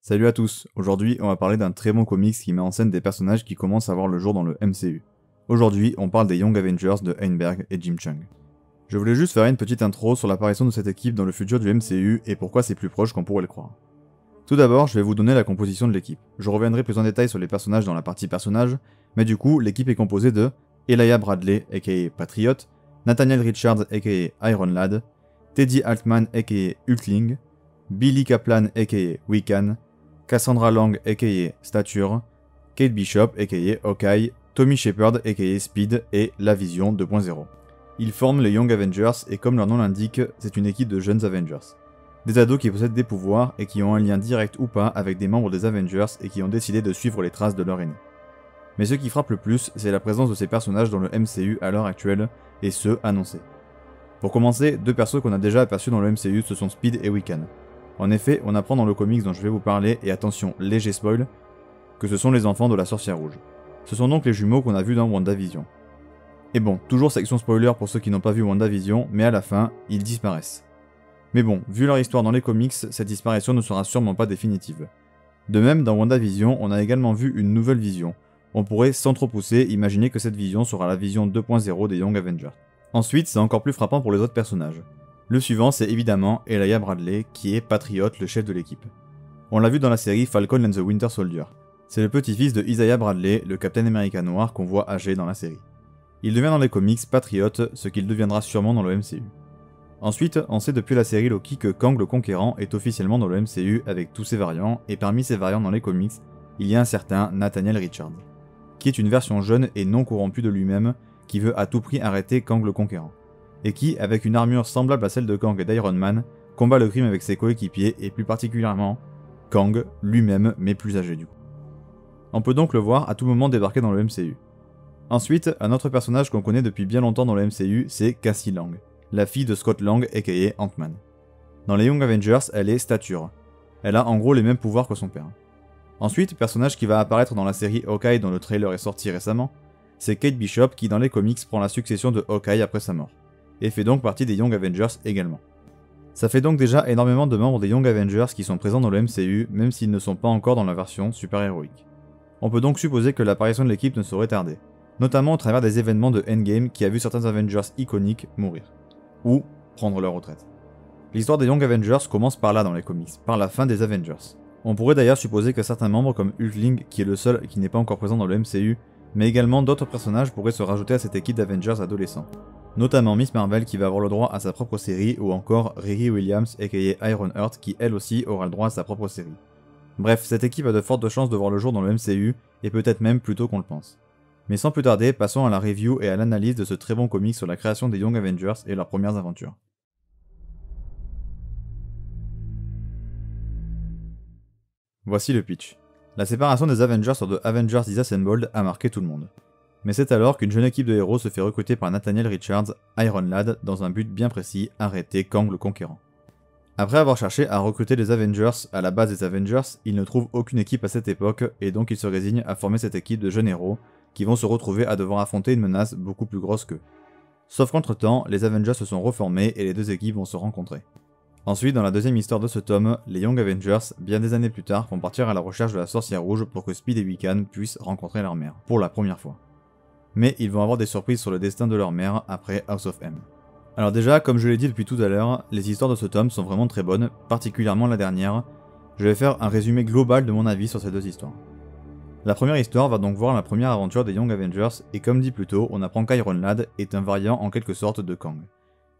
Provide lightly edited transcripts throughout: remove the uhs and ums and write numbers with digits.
Salut à tous, aujourd'hui on va parler d'un très bon comics qui met en scène des personnages qui commencent à voir le jour dans le MCU. Aujourd'hui on parle des Young Avengers de Heinberg et Jim Cheung. Je voulais juste faire une petite intro sur l'apparition de cette équipe dans le futur du MCU et pourquoi c'est plus proche qu'on pourrait le croire. Tout d'abord je vais vous donner la composition de l'équipe. Je reviendrai plus en détail sur les personnages dans la partie personnages, mais du coup l'équipe est composée de Elijah Bradley aka Patriot, Nathaniel Richards aka Iron Lad, Teddy Altman aka Hulkling, Billy Kaplan aka Wiccan, Cassandra Lang aka Stature, Kate Bishop aka Hawkeye, Tommy Shepard aka Speed et La Vision 2.0. Ils forment les Young Avengers et comme leur nom l'indique, c'est une équipe de jeunes Avengers. Des ados qui possèdent des pouvoirs et qui ont un lien direct ou pas avec des membres des Avengers et qui ont décidé de suivre les traces de leur aîné. Mais ce qui frappe le plus, c'est la présence de ces personnages dans le MCU à l'heure actuelle, et ceux annoncés. Pour commencer, deux persos qu'on a déjà aperçus dans le MCU, ce sont Speed et Wiccan. En effet, on apprend dans le comics dont je vais vous parler, et attention, léger spoil, que ce sont les enfants de la sorcière rouge. Ce sont donc les jumeaux qu'on a vus dans WandaVision. Et bon, toujours section spoiler pour ceux qui n'ont pas vu WandaVision, mais à la fin, ils disparaissent. Mais bon, vu leur histoire dans les comics, cette disparition ne sera sûrement pas définitive. De même, dans WandaVision, on a également vu une nouvelle vision. On pourrait, sans trop pousser, imaginer que cette vision sera la vision 2.0 des Young Avengers. Ensuite, c'est encore plus frappant pour les autres personnages. Le suivant, c'est évidemment Elijah Bradley, qui est Patriot, le chef de l'équipe. On l'a vu dans la série Falcon and the Winter Soldier. C'est le petit-fils de Isaiah Bradley, le Captain America noir qu'on voit âgé dans la série. Il devient dans les comics Patriot, ce qu'il deviendra sûrement dans le MCU. Ensuite, on sait depuis la série Loki que Kang le Conquérant est officiellement dans le MCU avec tous ses variants, et parmi ses variants dans les comics, il y a un certain Nathaniel Richards, qui est une version jeune et non corrompue de lui-même, qui veut à tout prix arrêter Kang le Conquérant, et qui, avec une armure semblable à celle de Kang et d'Iron Man, combat le crime avec ses coéquipiers et plus particulièrement Kang lui-même, mais plus âgé du coup. On peut donc le voir à tout moment débarquer dans le MCU. Ensuite, un autre personnage qu'on connaît depuis bien longtemps dans le MCU, c'est Cassie Lang, la fille de Scott Lang aka Ant-Man. Dans les Young Avengers, elle est Stature. Elle a en gros les mêmes pouvoirs que son père. Ensuite, personnage qui va apparaître dans la série Hawkeye dont le trailer est sorti récemment, c'est Kate Bishop qui dans les comics prend la succession de Hawkeye après sa mort, et fait donc partie des Young Avengers également. Ça fait donc déjà énormément de membres des Young Avengers qui sont présents dans le MCU, même s'ils ne sont pas encore dans la version super-héroïque. On peut donc supposer que l'apparition de l'équipe ne saurait tarder, notamment au travers des événements de Endgame qui a vu certains Avengers iconiques mourir, ou prendre leur retraite. L'histoire des Young Avengers commence par là dans les comics, par la fin des Avengers. On pourrait d'ailleurs supposer que certains membres comme Hulkling, qui est le seul qui n'est pas encore présent dans le MCU, mais également d'autres personnages pourraient se rajouter à cette équipe d'Avengers adolescents. Notamment Miss Marvel qui va avoir le droit à sa propre série, ou encore Riri Williams aka Ironheart qui elle aussi aura le droit à sa propre série. Bref, cette équipe a de fortes chances de voir le jour dans le MCU, et peut-être même plus tôt qu'on le pense. Mais sans plus tarder, passons à la review et à l'analyse de ce très bon comic sur la création des Young Avengers et leurs premières aventures. Voici le pitch. La séparation des Avengers sur The Avengers Disassembled a marqué tout le monde. Mais c'est alors qu'une jeune équipe de héros se fait recruter par Nathaniel Richards, Iron Lad, dans un but bien précis, arrêter Kang le Conquérant. Après avoir cherché à recruter les Avengers à la base des Avengers, il ne trouve aucune équipe à cette époque et donc il se résigne à former cette équipe de jeunes héros qui vont se retrouver à devoir affronter une menace beaucoup plus grosse qu'eux. Sauf qu'entre-temps, les Avengers se sont reformés et les deux équipes vont se rencontrer. Ensuite, dans la deuxième histoire de ce tome, les Young Avengers, bien des années plus tard, vont partir à la recherche de la sorcière rouge pour que Speed et Wiccan puissent rencontrer leur mère, pour la première fois. Mais ils vont avoir des surprises sur le destin de leur mère après House of M. Alors déjà, comme je l'ai dit depuis tout à l'heure, les histoires de ce tome sont vraiment très bonnes, particulièrement la dernière. Je vais faire un résumé global de mon avis sur ces deux histoires. La première histoire va donc voir la première aventure des Young Avengers, et comme dit plus tôt, on apprend qu'Iron Lad est un variant en quelque sorte de Kang.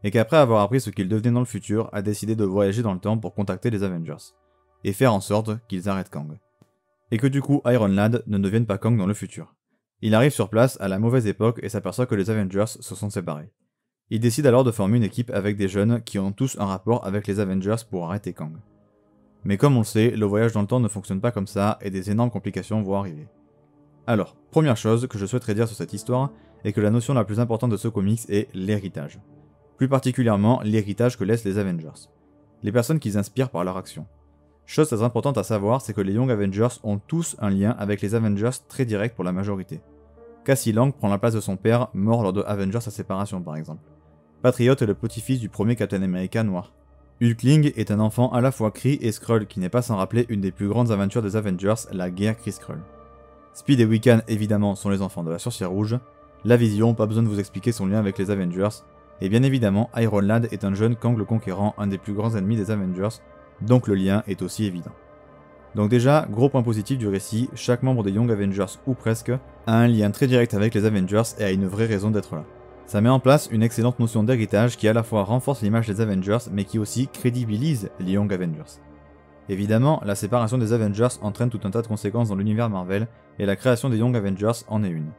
Et qu'après avoir appris ce qu'il devenait dans le futur, a décidé de voyager dans le temps pour contacter les Avengers, et faire en sorte qu'ils arrêtent Kang. Et que du coup Iron Lad ne devienne pas Kang dans le futur. Il arrive sur place à la mauvaise époque et s'aperçoit que les Avengers se sont séparés. Il décide alors de former une équipe avec des jeunes qui ont tous un rapport avec les Avengers pour arrêter Kang. Mais comme on le sait, le voyage dans le temps ne fonctionne pas comme ça et des énormes complications vont arriver. Alors, première chose que je souhaiterais dire sur cette histoire est que la notion la plus importante de ce comics est l'héritage. Plus particulièrement l'héritage que laissent les Avengers. Les personnes qu'ils inspirent par leur action. Chose très importante à savoir, c'est que les Young Avengers ont tous un lien avec les Avengers très direct pour la majorité. Cassie Lang prend la place de son père, mort lors de Avengers sa séparation par exemple. Patriot est le petit-fils du premier Captain America noir. Hulkling est un enfant à la fois Kree et Skrull qui n'est pas sans rappeler une des plus grandes aventures des Avengers, la guerre Kree-Skrull. Speed et Wiccan évidemment sont les enfants de la Sorcière Rouge, la Vision, pas besoin de vous expliquer son lien avec les Avengers, et bien évidemment Iron Lad est un jeune Kang le Conquérant, un des plus grands ennemis des Avengers, donc le lien est aussi évident. Donc déjà, gros point positif du récit, chaque membre des Young Avengers ou presque a un lien très direct avec les Avengers et a une vraie raison d'être là. Ça met en place une excellente notion d'héritage qui à la fois renforce l'image des Avengers mais qui aussi crédibilise les Young Avengers. Évidemment, la séparation des Avengers entraîne tout un tas de conséquences dans l'univers Marvel et la création des Young Avengers en est une.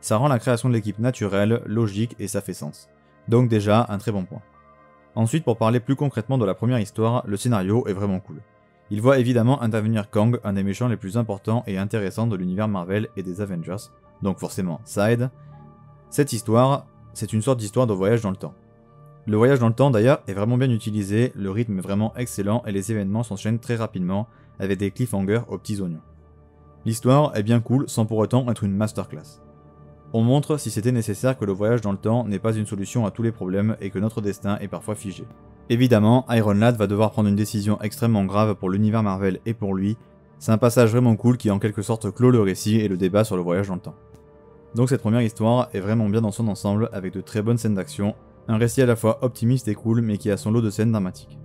Ça rend la création de l'équipe naturelle, logique et ça fait sens. Donc déjà, un très bon point. Ensuite, pour parler plus concrètement de la première histoire, le scénario est vraiment cool. Il voit évidemment intervenir Kang, un des méchants les plus importants et intéressants de l'univers Marvel et des Avengers, donc forcément ça aide. Cette histoire, c'est une sorte d'histoire de voyage dans le temps. Le voyage dans le temps d'ailleurs est vraiment bien utilisé, le rythme est vraiment excellent et les événements s'enchaînent très rapidement avec des cliffhangers aux petits oignons. L'histoire est bien cool sans pour autant être une masterclass. On montre si c'était nécessaire que le voyage dans le temps n'est pas une solution à tous les problèmes et que notre destin est parfois figé. Évidemment, Iron Lad va devoir prendre une décision extrêmement grave pour l'univers Marvel et pour lui, c'est un passage vraiment cool qui en quelque sorte clôt le récit et le débat sur le voyage dans le temps. Donc cette première histoire est vraiment bien dans son ensemble avec de très bonnes scènes d'action, un récit à la fois optimiste et cool mais qui a son lot de scènes dramatiques.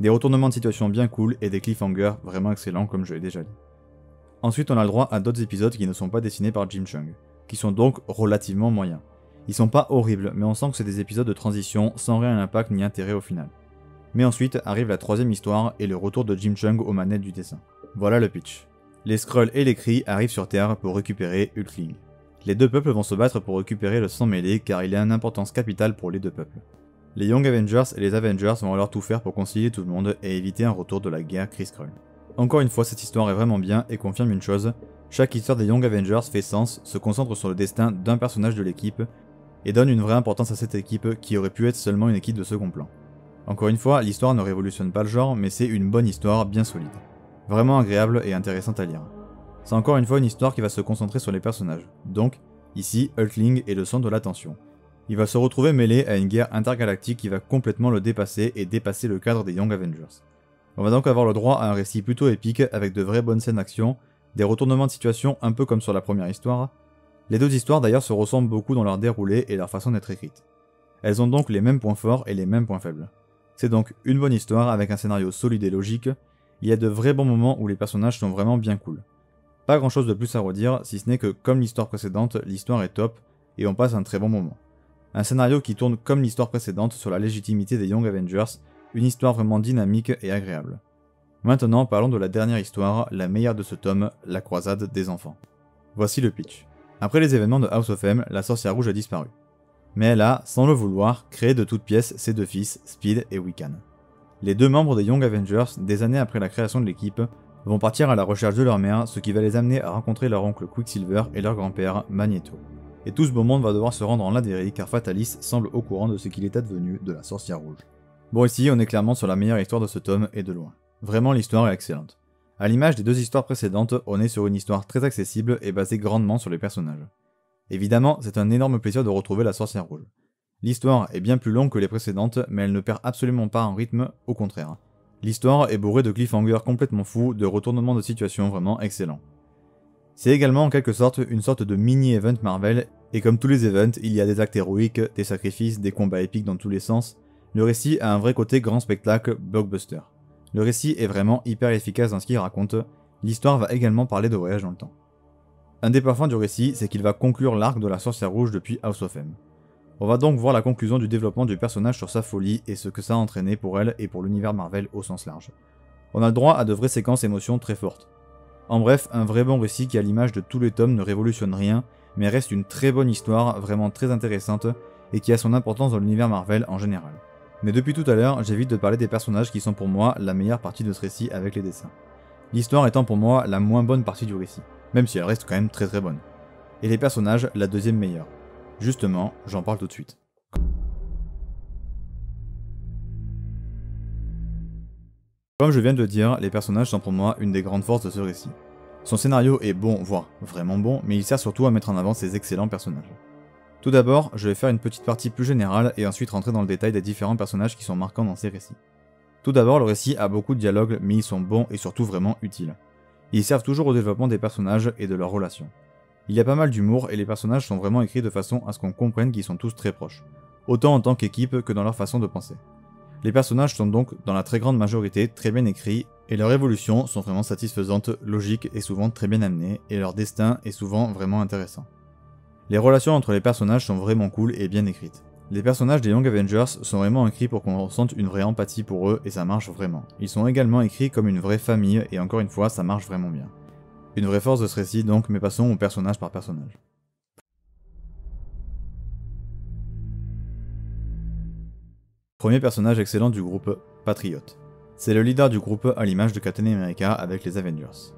Des retournements de situation bien cool et des cliffhangers vraiment excellents comme je l'ai déjà dit. Ensuite on a le droit à d'autres épisodes qui ne sont pas dessinés par Jim Cheung, qui sont donc relativement moyens. Ils sont pas horribles mais on sent que c'est des épisodes de transition sans rien impact ni intérêt au final. Mais ensuite arrive la troisième histoire et le retour de Jim Cheung aux manettes du dessin. Voilà le pitch. Les Skrulls et les Kree arrivent sur Terre pour récupérer Hulkling. Les deux peuples vont se battre pour récupérer le sang mêlé car il a une importance capitale pour les deux peuples. Les Young Avengers et les Avengers vont alors tout faire pour concilier tout le monde et éviter un retour de la guerre Kree-Skrull. Encore une fois, cette histoire est vraiment bien et confirme une chose, chaque histoire des Young Avengers fait sens, se concentre sur le destin d'un personnage de l'équipe et donne une vraie importance à cette équipe qui aurait pu être seulement une équipe de second plan. Encore une fois, l'histoire ne révolutionne pas le genre, mais c'est une bonne histoire bien solide. Vraiment agréable et intéressante à lire. C'est encore une fois une histoire qui va se concentrer sur les personnages. Donc, ici, Hulkling est le centre de l'attention. Il va se retrouver mêlé à une guerre intergalactique qui va complètement le dépasser et dépasser le cadre des Young Avengers. On va donc avoir le droit à un récit plutôt épique avec de vraies bonnes scènes d'action, des retournements de situation un peu comme sur la première histoire. Les deux histoires d'ailleurs se ressemblent beaucoup dans leur déroulé et leur façon d'être écrites. Elles ont donc les mêmes points forts et les mêmes points faibles. C'est donc une bonne histoire avec un scénario solide et logique, il y a de vrais bons moments où les personnages sont vraiment bien cool. Pas grand chose de plus à redire, si ce n'est que comme l'histoire précédente, l'histoire est top et on passe un très bon moment. Un scénario qui tourne comme l'histoire précédente sur la légitimité des Young Avengers, une histoire vraiment dynamique et agréable. Maintenant parlons de la dernière histoire, la meilleure de ce tome, la croisade des enfants. Voici le pitch. Après les événements de House of M, la Sorcière Rouge a disparu. Mais elle a, sans le vouloir, créé de toutes pièces ses deux fils, Speed et Wiccan. Les deux membres des Young Avengers, des années après la création de l'équipe, vont partir à la recherche de leur mère, ce qui va les amener à rencontrer leur oncle Quicksilver et leur grand-père, Magneto. Et tout ce beau monde va devoir se rendre en Ladérie car Fatalis semble au courant de ce qu'il est advenu de la Sorcière Rouge. Bon ici on est clairement sur la meilleure histoire de ce tome et de loin. Vraiment l'histoire est excellente. A l'image des deux histoires précédentes, on est sur une histoire très accessible et basée grandement sur les personnages. Évidemment, c'est un énorme plaisir de retrouver la Sorcière Rouge. L'histoire est bien plus longue que les précédentes, mais elle ne perd absolument pas en rythme, au contraire. L'histoire est bourrée de cliffhangers complètement fous, de retournements de situation vraiment excellents. C'est également en quelque sorte une sorte de mini-event Marvel, et comme tous les events, il y a des actes héroïques, des sacrifices, des combats épiques dans tous les sens. Le récit a un vrai côté grand spectacle, blockbuster. Le récit est vraiment hyper efficace dans ce qu'il raconte, l'histoire va également parler de voyage dans le temps. Un des parfums du récit, c'est qu'il va conclure l'arc de la Sorcière Rouge depuis House of M. On va donc voir la conclusion du développement du personnage sur sa folie et ce que ça a entraîné pour elle et pour l'univers Marvel au sens large. On a le droit à de vraies séquences émotions très fortes. En bref, un vrai bon récit qui à l'image de tous les tomes ne révolutionne rien, mais reste une très bonne histoire, vraiment très intéressante, et qui a son importance dans l'univers Marvel en général. Mais depuis tout à l'heure, j'évite de parler des personnages qui sont pour moi la meilleure partie de ce récit avec les dessins. L'histoire étant pour moi la moins bonne partie du récit, même si elle reste quand même très très bonne. Et les personnages la deuxième meilleure. Justement, j'en parle tout de suite. Comme je viens de le dire, les personnages sont pour moi une des grandes forces de ce récit. Son scénario est bon, voire vraiment bon, mais il sert surtout à mettre en avant ses excellents personnages. Tout d'abord, je vais faire une petite partie plus générale et ensuite rentrer dans le détail des différents personnages qui sont marquants dans ces récits. Tout d'abord, le récit a beaucoup de dialogues, mais ils sont bons et surtout vraiment utiles. Ils servent toujours au développement des personnages et de leurs relations. Il y a pas mal d'humour et les personnages sont vraiment écrits de façon à ce qu'on comprenne qu'ils sont tous très proches, autant en tant qu'équipe que dans leur façon de penser. Les personnages sont donc, dans la très grande majorité, très bien écrits, et leurs évolutions sont vraiment satisfaisantes, logiques et souvent très bien amenées, et leur destin est souvent vraiment intéressant. Les relations entre les personnages sont vraiment cool et bien écrites. Les personnages des Young Avengers sont vraiment écrits pour qu'on ressente une vraie empathie pour eux, et ça marche vraiment. Ils sont également écrits comme une vraie famille, et encore une fois, ça marche vraiment bien. Une vraie force de ce récit donc, mais passons au personnage par personnage. Premier personnage excellent du groupe, Patriot. C'est le leader du groupe à l'image de Captain America avec les Avengers.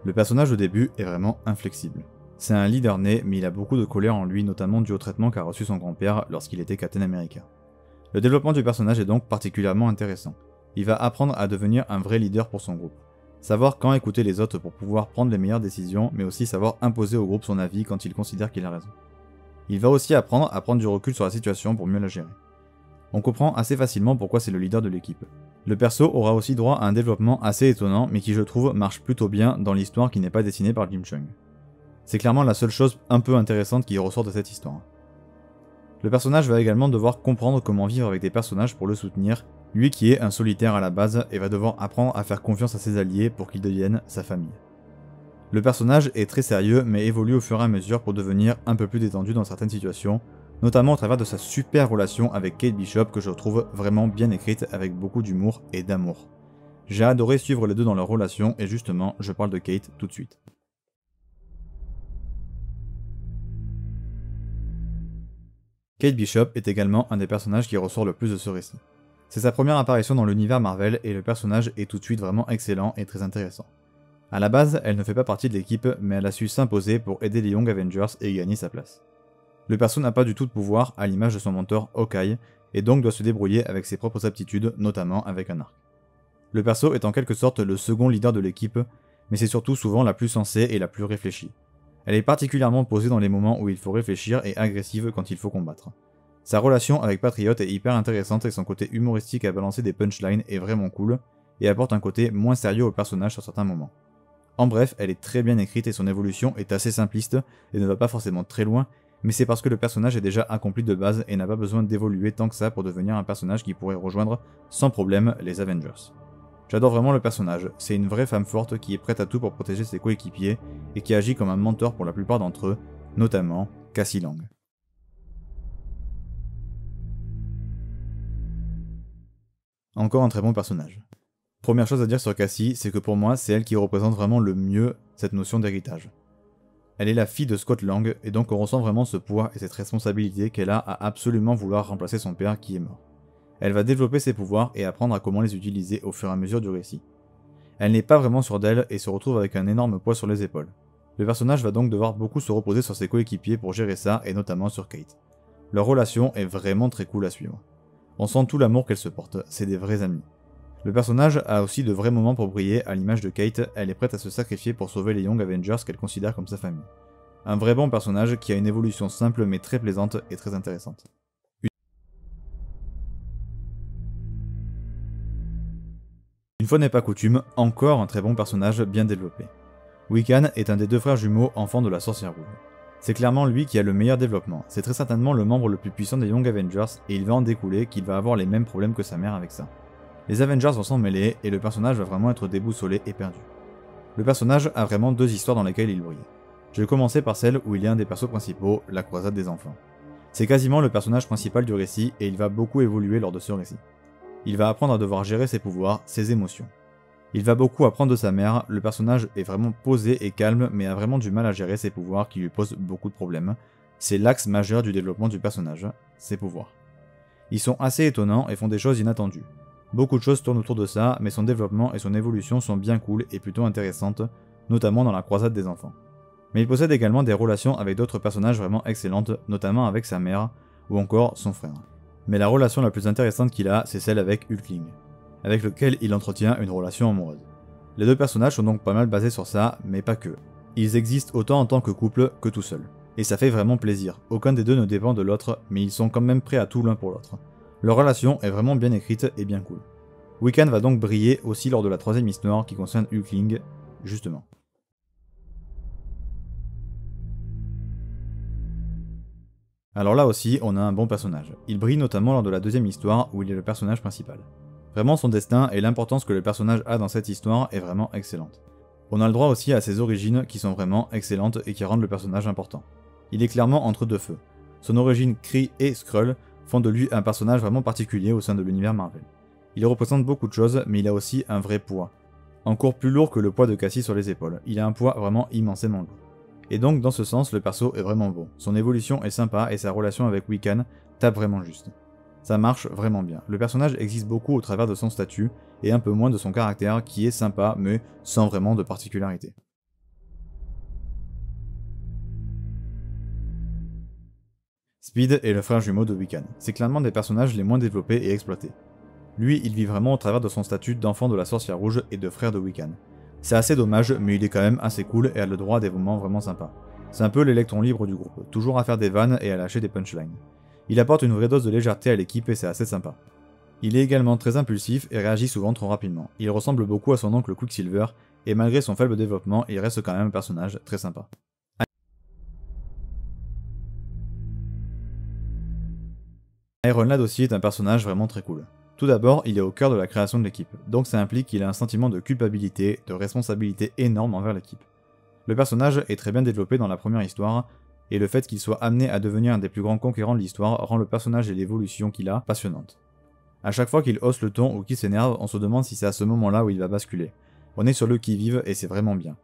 Le personnage au début est vraiment inflexible. C'est un leader né, mais il a beaucoup de colère en lui, notamment dû au traitement qu'a reçu son grand-père lorsqu'il était Captain America. Le développement du personnage est donc particulièrement intéressant. Il va apprendre à devenir un vrai leader pour son groupe. Savoir quand écouter les autres pour pouvoir prendre les meilleures décisions, mais aussi savoir imposer au groupe son avis quand il considère qu'il a raison. Il va aussi apprendre à prendre du recul sur la situation pour mieux la gérer. On comprend assez facilement pourquoi c'est le leader de l'équipe. Le perso aura aussi droit à un développement assez étonnant, mais qui je trouve marche plutôt bien dans l'histoire qui n'est pas dessinée par Jim Cheung. C'est clairement la seule chose un peu intéressante qui ressort de cette histoire. Le personnage va également devoir comprendre comment vivre avec des personnages pour le soutenir, lui qui est un solitaire à la base et va devoir apprendre à faire confiance à ses alliés pour qu'ils deviennent sa famille. Le personnage est très sérieux mais évolue au fur et à mesure pour devenir un peu plus détendu dans certaines situations, notamment au travers de sa super relation avec Kate Bishop que je trouve vraiment bien écrite avec beaucoup d'humour et d'amour. J'ai adoré suivre les deux dans leur relation et justement je parle de Kate tout de suite. Kate Bishop est également un des personnages qui ressort le plus de ce récit. C'est sa première apparition dans l'univers Marvel et le personnage est tout de suite vraiment excellent et très intéressant. A la base, elle ne fait pas partie de l'équipe, mais elle a su s'imposer pour aider les Young Avengers et gagner sa place. Le perso n'a pas du tout de pouvoir, à l'image de son mentor Hawkeye, et donc doit se débrouiller avec ses propres aptitudes, notamment avec un arc. Le perso est en quelque sorte le second leader de l'équipe, mais c'est surtout souvent la plus sensée et la plus réfléchie. Elle est particulièrement posée dans les moments où il faut réfléchir et agressive quand il faut combattre. Sa relation avec Patriot est hyper intéressante et son côté humoristique à balancer des punchlines est vraiment cool, et apporte un côté moins sérieux au personnage sur certains moments. En bref, elle est très bien écrite et son évolution est assez simpliste et ne va pas forcément très loin, mais c'est parce que le personnage est déjà accompli de base et n'a pas besoin d'évoluer tant que ça pour devenir un personnage qui pourrait rejoindre sans problème les Avengers. J'adore vraiment le personnage, c'est une vraie femme forte qui est prête à tout pour protéger ses coéquipiers et qui agit comme un mentor pour la plupart d'entre eux, notamment Cassie Lang. Encore un très bon personnage. Première chose à dire sur Cassie, c'est que pour moi, c'est elle qui représente vraiment le mieux cette notion d'héritage. Elle est la fille de Scott Lang, et donc on ressent vraiment ce poids et cette responsabilité qu'elle a à absolument vouloir remplacer son père qui est mort. Elle va développer ses pouvoirs et apprendre à comment les utiliser au fur et à mesure du récit. Elle n'est pas vraiment sûre d'elle et se retrouve avec un énorme poids sur les épaules. Le personnage va donc devoir beaucoup se reposer sur ses coéquipiers pour gérer ça, et notamment sur Kate. Leur relation est vraiment très cool à suivre. On sent tout l'amour qu'elles se portent, c'est des vrais amis. Le personnage a aussi de vrais moments pour briller, à l'image de Kate, elle est prête à se sacrifier pour sauver les Young Avengers qu'elle considère comme sa famille. Un vrai bon personnage qui a une évolution simple mais très plaisante et très intéressante. Une fois n'est pas coutume, encore un très bon personnage bien développé. Wiccan est un des deux frères jumeaux enfants de la sorcière rouge. C'est clairement lui qui a le meilleur développement, c'est très certainement le membre le plus puissant des Young Avengers et il va en découler qu'il va avoir les mêmes problèmes que sa mère avec ça. Les Avengers vont s'en mêler et le personnage va vraiment être déboussolé et perdu. Le personnage a vraiment deux histoires dans lesquelles il brille. Je vais commencer par celle où il y a un des persos principaux, la croisade des enfants. C'est quasiment le personnage principal du récit et il va beaucoup évoluer lors de ce récit. Il va apprendre à devoir gérer ses pouvoirs, ses émotions. Il va beaucoup apprendre de sa mère, le personnage est vraiment posé et calme mais a vraiment du mal à gérer ses pouvoirs qui lui posent beaucoup de problèmes. C'est l'axe majeur du développement du personnage, ses pouvoirs. Ils sont assez étonnants et font des choses inattendues. Beaucoup de choses tournent autour de ça, mais son développement et son évolution sont bien cool et plutôt intéressantes, notamment dans la croisade des enfants. Mais il possède également des relations avec d'autres personnages vraiment excellentes, notamment avec sa mère, ou encore son frère. Mais la relation la plus intéressante qu'il a, c'est celle avec Hulkling, avec lequel il entretient une relation amoureuse. Les deux personnages sont donc pas mal basés sur ça, mais pas que. Ils existent autant en tant que couple que tout seuls. Et ça fait vraiment plaisir, aucun des deux ne dépend de l'autre, mais ils sont quand même prêts à tout l'un pour l'autre. Leur relation est vraiment bien écrite et bien cool. Wiccan va donc briller aussi lors de la troisième histoire qui concerne Hulkling, justement. Alors là aussi, on a un bon personnage. Il brille notamment lors de la deuxième histoire où il est le personnage principal. Vraiment, son destin et l'importance que le personnage a dans cette histoire est vraiment excellente. On a le droit aussi à ses origines qui sont vraiment excellentes et qui rendent le personnage important. Il est clairement entre deux feux. Son origine Kree et Skrull font de lui un personnage vraiment particulier au sein de l'univers Marvel. Il représente beaucoup de choses, mais il a aussi un vrai poids. Encore plus lourd que le poids de Cassie sur les épaules. Il a un poids vraiment immensément lourd. Et donc dans ce sens, le perso est vraiment bon. Son évolution est sympa et sa relation avec Wiccan tape vraiment juste. Ça marche vraiment bien. Le personnage existe beaucoup au travers de son statut, et un peu moins de son caractère qui est sympa mais sans vraiment de particularité. Speed est le frère jumeau de Wiccan. C'est clairement des personnages les moins développés et exploités. Lui, il vit vraiment au travers de son statut d'enfant de la sorcière rouge et de frère de Wiccan. C'est assez dommage, mais il est quand même assez cool et a le droit à des moments vraiment sympas. C'est un peu l'électron libre du groupe, toujours à faire des vannes et à lâcher des punchlines. Il apporte une vraie dose de légèreté à l'équipe et c'est assez sympa. Il est également très impulsif et réagit souvent trop rapidement. Il ressemble beaucoup à son oncle Quicksilver, et malgré son faible développement, il reste quand même un personnage très sympa. Iron Lad aussi est un personnage vraiment très cool. Tout d'abord, il est au cœur de la création de l'équipe, donc ça implique qu'il a un sentiment de culpabilité, de responsabilité énorme envers l'équipe. Le personnage est très bien développé dans la première histoire, et le fait qu'il soit amené à devenir un des plus grands conquérants de l'histoire rend le personnage et l'évolution qu'il a passionnante. A chaque fois qu'il hausse le ton ou qu'il s'énerve, on se demande si c'est à ce moment-là où il va basculer. On est sur le qui-vive et c'est vraiment bien.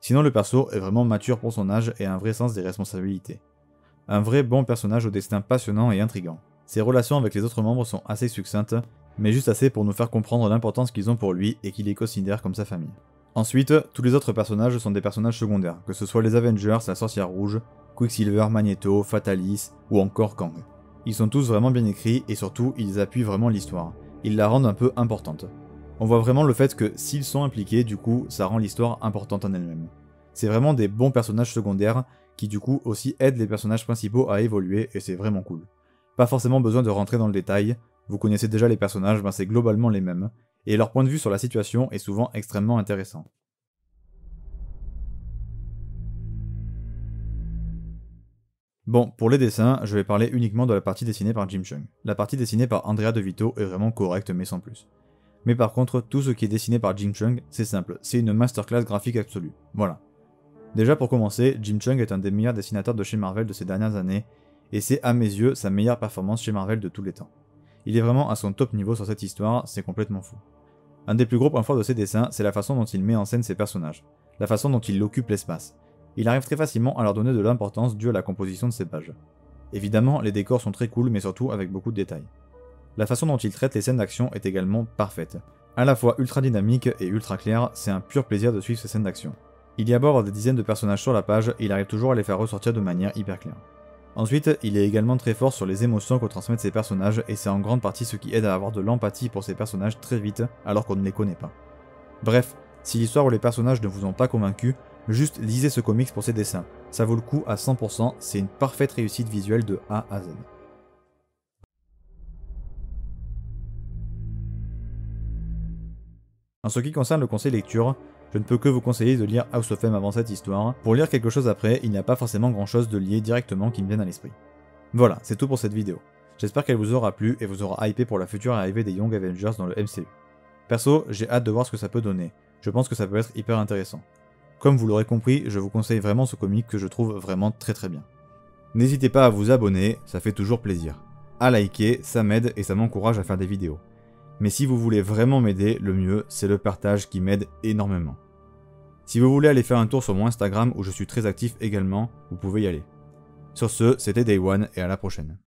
Sinon le perso est vraiment mature pour son âge et a un vrai sens des responsabilités. Un vrai bon personnage au destin passionnant et intriguant. Ses relations avec les autres membres sont assez succinctes, mais juste assez pour nous faire comprendre l'importance qu'ils ont pour lui et qu'il les considère comme sa famille. Ensuite, tous les autres personnages sont des personnages secondaires, que ce soit les Avengers, la Sorcière Rouge, Quicksilver, Magneto, Fatalis ou encore Kang. Ils sont tous vraiment bien écrits et surtout ils appuient vraiment l'histoire. Ils la rendent un peu importante. On voit vraiment le fait que s'ils sont impliqués, du coup, ça rend l'histoire importante en elle-même. C'est vraiment des bons personnages secondaires qui du coup aussi aident les personnages principaux à évoluer et c'est vraiment cool. Pas forcément besoin de rentrer dans le détail, vous connaissez déjà les personnages, ben c'est globalement les mêmes, et leur point de vue sur la situation est souvent extrêmement intéressant. Bon, pour les dessins, je vais parler uniquement de la partie dessinée par Jim Cheung. La partie dessinée par Andrea De Vito est vraiment correcte mais sans plus. Mais par contre, tout ce qui est dessiné par Jim Cheung, c'est simple, c'est une masterclass graphique absolue. Voilà. Déjà pour commencer, Jim Cheung est un des meilleurs dessinateurs de chez Marvel de ces dernières années, et c'est à mes yeux sa meilleure performance chez Marvel de tous les temps. Il est vraiment à son top niveau sur cette histoire, c'est complètement fou. Un des plus gros points forts de ses dessins, c'est la façon dont il met en scène ses personnages, la façon dont il occupe l'espace. Il arrive très facilement à leur donner de l'importance due à la composition de ses pages. Évidemment, les décors sont très cool mais surtout avec beaucoup de détails. La façon dont il traite les scènes d'action est également parfaite. À la fois ultra dynamique et ultra claire, c'est un pur plaisir de suivre ces scènes d'action. Il y a beau avoir des dizaines de personnages sur la page, il arrive toujours à les faire ressortir de manière hyper claire. Ensuite, il est également très fort sur les émotions que transmettent ses personnages et c'est en grande partie ce qui aide à avoir de l'empathie pour ces personnages très vite alors qu'on ne les connaît pas. Bref, si l'histoire ou les personnages ne vous ont pas convaincu, juste lisez ce comics pour ses dessins. Ça vaut le coup à 100%, c'est une parfaite réussite visuelle de A à Z. En ce qui concerne le conseil lecture, je ne peux que vous conseiller de lire House of M avant cette histoire. Pour lire quelque chose après, il n'y a pas forcément grand chose de lié directement qui me vienne à l'esprit. Voilà, c'est tout pour cette vidéo. J'espère qu'elle vous aura plu et vous aura hypé pour la future arrivée des Young Avengers dans le MCU. Perso, j'ai hâte de voir ce que ça peut donner. Je pense que ça peut être hyper intéressant. Comme vous l'aurez compris, je vous conseille vraiment ce comic que je trouve vraiment très bien. N'hésitez pas à vous abonner, ça fait toujours plaisir. À liker, ça m'aide et ça m'encourage à faire des vidéos. Mais si vous voulez vraiment m'aider, le mieux, c'est le partage qui m'aide énormément. Si vous voulez aller faire un tour sur mon Instagram où je suis très actif également, vous pouvez y aller. Sur ce, c'était Day One et à la prochaine.